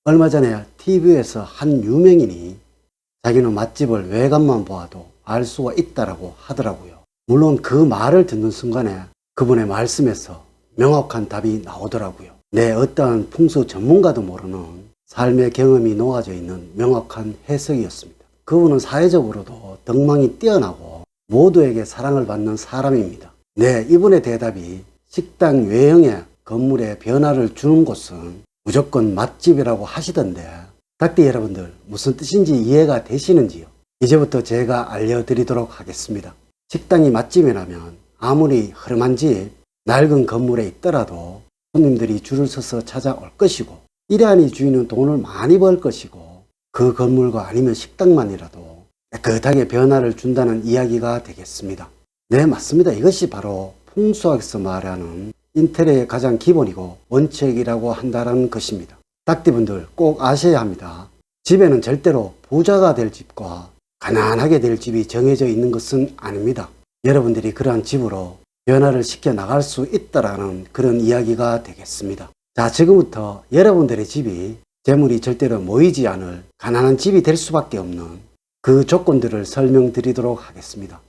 얼마 전에 TV에서 한 유명인이 자기는 맛집을 외관만 보아도 알 수가 있다라고 하더라고요. 물론 그 말을 듣는 순간에 그분의 말씀에서 명확한 답이 나오더라고요. 어떠한 풍수 전문가도 모르는 삶의 경험이 녹아져 있는 명확한 해석이었습니다. 그분은 사회적으로도 덕망이 뛰어나고 모두에게 사랑을 받는 사람입니다. 이분의 대답이 식당 외형의 건물에 변화를 주는 곳은 무조건 맛집이라고 하시던데 닭띠 여러분들 무슨 뜻인지 이해가 되시는지요? 이제부터 제가 알려드리도록 하겠습니다. 식당이 맛집이라면 아무리 허름한 집, 낡은 건물에 있더라도 손님들이 줄을 서서 찾아올 것이고 이래하니 주인은 돈을 많이 벌 것이고 그 건물과 아니면 식당만이라도 깨끗하게 변화를 준다는 이야기가 되겠습니다. 맞습니다. 이것이 바로 풍수학에서 말하는 인테리어의 가장 기본이고 원칙이라고 한다는 것입니다. 닭띠분들 꼭 아셔야 합니다. 집에는 절대로 부자가 될 집과 가난하게 될 집이 정해져 있는 것은 아닙니다. 여러분들이 그러한 집으로 변화를 시켜 나갈 수 있다라는 그런 이야기가 되겠습니다. 자, 지금부터 여러분들의 집이 재물이 절대로 모이지 않을 가난한 집이 될 수밖에 없는 그 조건들을 설명드리도록 하겠습니다.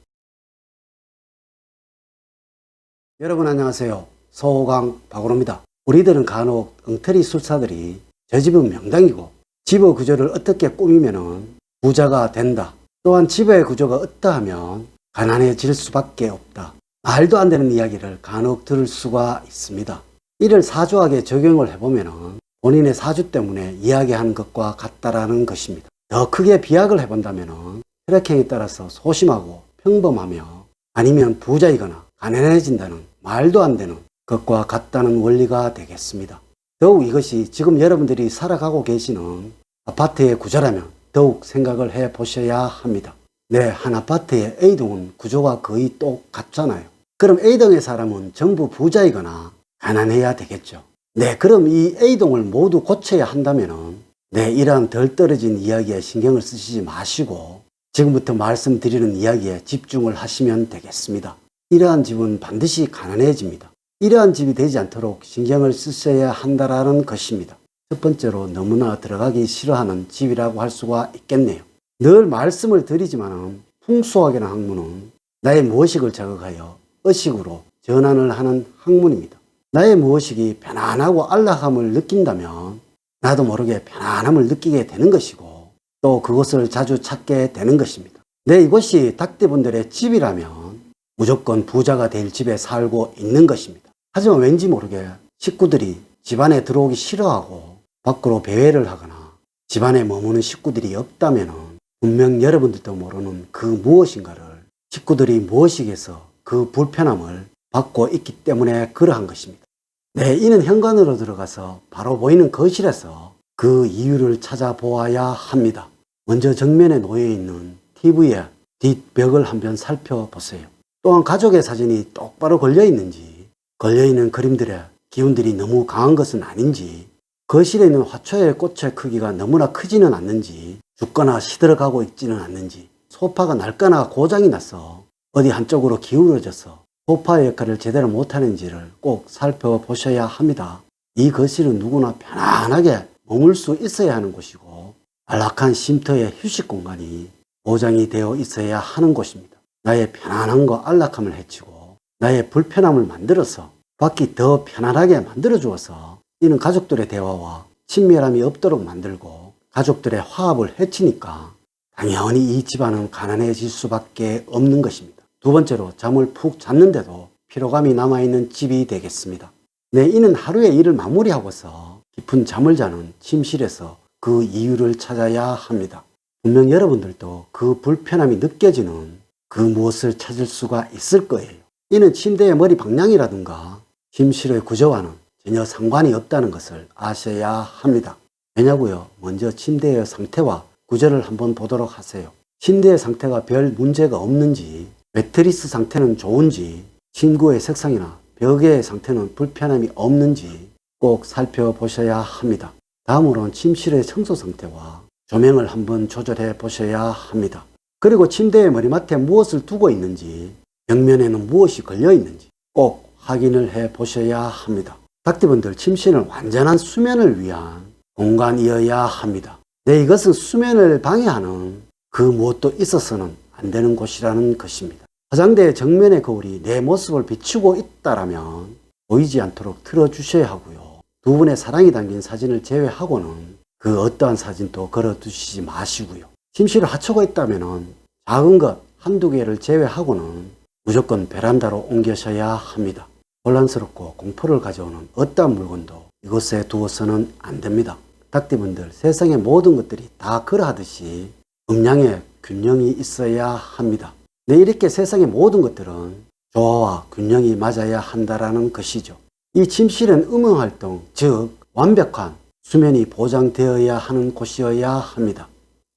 여러분 안녕하세요. 소호강 박원호입니다. 우리들은 간혹 엉터리 술사들이 저 집은 명당이고 집의 구조를 어떻게 꾸미면 부자가 된다. 또한 집의 구조가 어떠하면 가난해질 수밖에 없다. 말도 안 되는 이야기를 간혹 들을 수가 있습니다. 이를 사주학에 적용을 해보면 본인의 사주 때문에 이야기하는 것과 같다라는 것입니다. 더 크게 비약을 해본다면 혈액형에 따라서 소심하고 평범하며 아니면 부자이거나 가난해진다는 말도 안 되는 것과 같다는 원리가 되겠습니다. 더욱 이것이 지금 여러분들이 살아가고 계시는 아파트의 구조라면 더욱 생각을 해 보셔야 합니다. 한 아파트의 A동은 구조가 거의 똑같잖아요. 그럼 A동의 사람은 전부 부자이거나 가난해야 되겠죠. 그럼 이 A동을 모두 고쳐야 한다면 이러한 덜 떨어진 이야기에 신경을 쓰시지 마시고 지금부터 말씀드리는 이야기에 집중을 하시면 되겠습니다. 이러한 집은 반드시 가난해집니다. 이러한 집이 되지 않도록 신경을 쓰셔야 한다는 것입니다. 첫 번째로 너무나 들어가기 싫어하는 집이라고 할 수가 있겠네요. 늘 말씀을 드리지만 풍수학이라는 학문은 나의 무의식을 자극하여 의식으로 전환을 하는 학문입니다. 나의 무의식이 편안하고 안락함을 느낀다면 나도 모르게 편안함을 느끼게 되는 것이고 또 그것을 자주 찾게 되는 것입니다. 이것이 닭띠분들의 집이라면 무조건 부자가 될 집에 살고 있는 것입니다. 하지만 왠지 모르게 식구들이 집안에 들어오기 싫어하고 밖으로 배회를 하거나 집안에 머무는 식구들이 없다면 분명 여러분들도 모르는 그 무엇인가를 식구들이 무엇이겠어 그 불편함을 받고 있기 때문에 그러한 것입니다. 이는 현관으로 들어가서 바로 보이는 거실에서 그 이유를 찾아보아야 합니다. 먼저 정면에 놓여있는 TV의 뒷벽을 한번 살펴보세요. 또한 가족의 사진이 똑바로 걸려있는지 걸려있는 그림들의 기운들이 너무 강한 것은 아닌지 거실에 있는 화초의 꽃의 크기가 너무나 크지는 않는지 죽거나 시들어가고 있지는 않는지 소파가 낡거나 고장이 나서 어디 한쪽으로 기울어져서 소파의 역할을 제대로 못하는지를 꼭 살펴보셔야 합니다. 이 거실은 누구나 편안하게 머물 수 있어야 하는 곳이고 안락한 쉼터의 휴식 공간이 보장이 되어 있어야 하는 곳입니다. 나의 편안함과 안락함을 해치고 나의 불편함을 만들어서 밖이 더 편안하게 만들어 주어서 이는 가족들의 대화와 친밀함이 없도록 만들고 가족들의 화합을 해치니까 당연히 이 집안은 가난해질 수밖에 없는 것입니다. 두 번째로 잠을 푹 잤는데도 피로감이 남아있는 집이 되겠습니다. 이는 하루의 일을 마무리하고서 깊은 잠을 자는 침실에서 그 이유를 찾아야 합니다. 분명 여러분들도 그 불편함이 느껴지는 그 무엇을 찾을 수가 있을 거예요. 이는 침대의 머리 방향이라든가 침실의 구조와는 전혀 상관이 없다는 것을 아셔야 합니다. 왜냐고요? 먼저 침대의 상태와 구조를 한번 보도록 하세요. 침대의 상태가 별 문제가 없는지, 매트리스 상태는 좋은지, 침구의 색상이나 벽의 상태는 불편함이 없는지 꼭 살펴보셔야 합니다. 다음으로는 침실의 청소 상태와 조명을 한번 조절해 보셔야 합니다. 그리고 침대의 머리맡에 무엇을 두고 있는지, 벽면에는 무엇이 걸려 있는지 꼭 확인을 해 보셔야 합니다. 닭띠분들 침실은 완전한 수면을 위한 공간이어야 합니다. 네, 이것은 수면을 방해하는 그 무엇도 있어서는 안 되는 곳이라는 것입니다. 화장대 정면의 거울이 내 모습을 비추고 있다라면 보이지 않도록 틀어주셔야 하고요. 두 분의 사랑이 담긴 사진을 제외하고는 그 어떠한 사진도 걸어두시지 마시고요. 침실에 하초가 있다면 작은 것 한두 개를 제외하고는 무조건 베란다로 옮겨셔야 합니다. 혼란스럽고 공포를 가져오는 어떠한 물건도 이곳에 두어서는 안 됩니다. 닭띠분들, 세상의 모든 것들이 다 그러하듯이 음양의 균형이 있어야 합니다. 네, 이렇게 세상의 모든 것들은 조화와 균형이 맞아야 한다라는 것이죠. 이 침실은 음흥활동, 즉 완벽한 수면이 보장되어야 하는 곳이어야 합니다.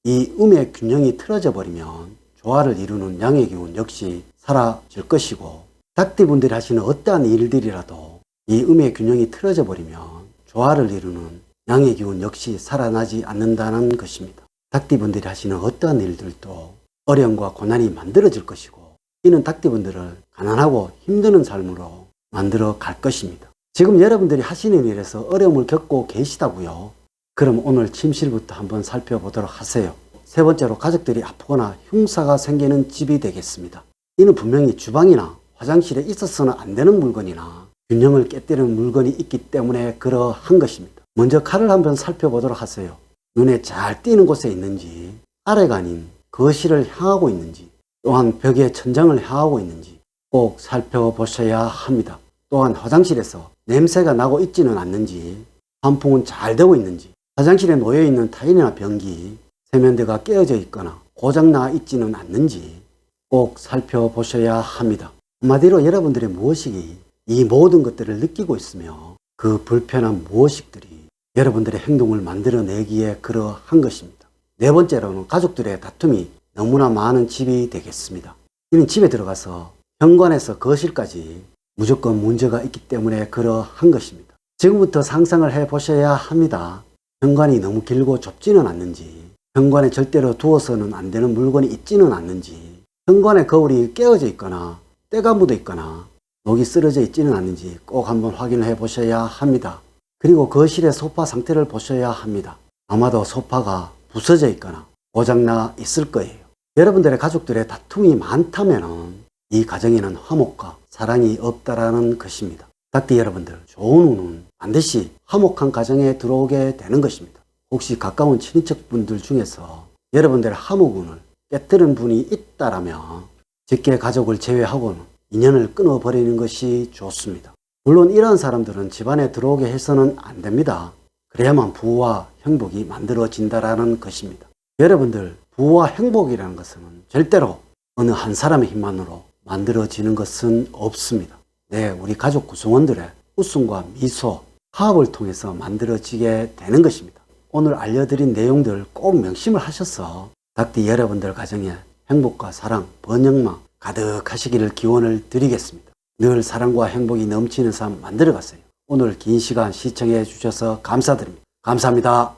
이 음의 균형이 틀어져 버리면 조화를 이루는 양의 기운 역시 사라질 것이고, 닭띠분들이 하시는 어떠한 일들이라도 이 음의 균형이 틀어져 버리면 조화를 이루는 양의 기운 역시 살아나지 않는다는 것입니다. 닭띠분들이 하시는 어떠한 일들도 어려움과 고난이 만들어질 것이고, 이는 닭띠분들을 가난하고 힘드는 삶으로 만들어 갈 것입니다. 지금 여러분들이 하시는 일에서 어려움을 겪고 계시다고요? 그럼 오늘 침실부터 한번 살펴보도록 하세요. 세 번째로, 가족들이 아프거나 흉사가 생기는 집이 되겠습니다. 이는 분명히 주방이나 화장실에 있어서는 안 되는 물건이나 균형을 깨뜨리는 물건이 있기 때문에 그러한 것입니다. 먼저 칼을 한번 살펴보도록 하세요. 눈에 잘 띄는 곳에 있는지, 아래가 아닌 거실을 향하고 있는지, 또한 벽에 천장을 향하고 있는지 꼭 살펴보셔야 합니다. 또한 화장실에서 냄새가 나고 있지는 않는지, 환풍은 잘 되고 있는지, 화장실에 놓여있는 타일이나 변기, 세면대가 깨어져 있거나 고장나 있지는 않는지 꼭 살펴보셔야 합니다. 한마디로 여러분들의 무엇이 이 모든 것들을 느끼고 있으며 그 불편한 무엇식들이 여러분들의 행동을 만들어내기에 그러한 것입니다. 네 번째로는, 가족들의 다툼이 너무나 많은 집이 되겠습니다. 이는 집에 들어가서 현관에서 거실까지 무조건 문제가 있기 때문에 그러한 것입니다. 지금부터 상상을 해 보셔야 합니다. 현관이 너무 길고 좁지는 않는지, 현관에 절대로 두어서는 안 되는 물건이 있지는 않는지, 현관에 거울이 깨어져 있거나 때가 묻어 있거나 녹이 쓰러져 있지는 않는지 꼭 한번 확인을 해 보셔야 합니다. 그리고 거실의 소파 상태를 보셔야 합니다. 아마도 소파가 부서져 있거나 고장나 있을 거예요. 여러분들의 가족들의 다툼이 많다면 이 가정에는 화목과 사랑이 없다라는 것입니다. 닭띠 여러분들, 좋은 운은 반드시 화목한 가정에 들어오게 되는 것입니다. 혹시 가까운 친인척분들 중에서 여러분들의 화목운을 깨뜨린 분이 있다라면 직계 가족을 제외하고는 인연을 끊어버리는 것이 좋습니다. 물론 이러한 사람들은 집안에 들어오게 해서는 안 됩니다. 그래야만 부와 행복이 만들어진다라는 것입니다. 여러분들, 부와 행복이라는 것은 절대로 어느 한 사람의 힘만으로 만들어지는 것은 없습니다. 네, 우리 가족 구성원들의 웃음과 미소, 화합을 통해서 만들어지게 되는 것입니다. 오늘 알려드린 내용들 꼭 명심을 하셔서 닭띠 여러분들 가정에 행복과 사랑, 번영망 가득하시기를 기원을 드리겠습니다. 늘 사랑과 행복이 넘치는 삶 만들어 가세요. 오늘 긴 시간 시청해 주셔서 감사드립니다. 감사합니다.